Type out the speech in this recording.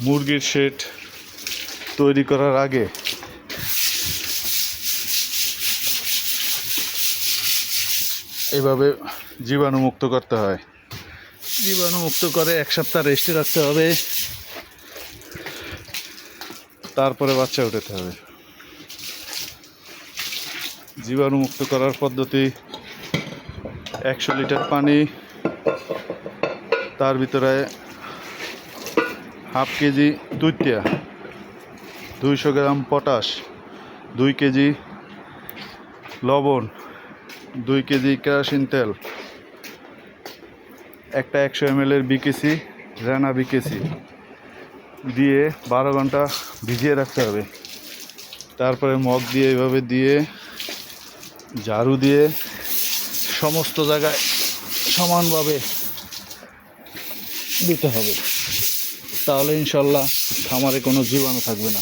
মুরগির শেড তৈরি করার আগে এভাবে জীবাণুমুক্ত করতে হয়। জীবাণুমুক্ত করে 1 সপ্তাহ রেস্টে রাখতে হবে, তারপরে বাচ্চা উঠাতে হবে। জীবাণুমুক্ত করার পদ্ধতি: 100 লিটার পানি, তার ভিতরে হাফ কেজি দুইটা, 200 গ্রাম পটাশ, 2 কেজি লবণ, 2 কেজি কেরোসিন তেল, একটা 100 ml বিকেসি, রানা বিকেসি দিয়ে 12 ঘন্টা ভিজিয়ে রাখতে হবে। তারপরে মগ দিয়ে এভাবে দিয়ে ঝাড়ু দিয়ে সমস্ত জায়গায় সমানভাবে দিতে হবে, তাহলে ইনশাল্লাহ খামারে কোনো জীবাণু থাকবে না।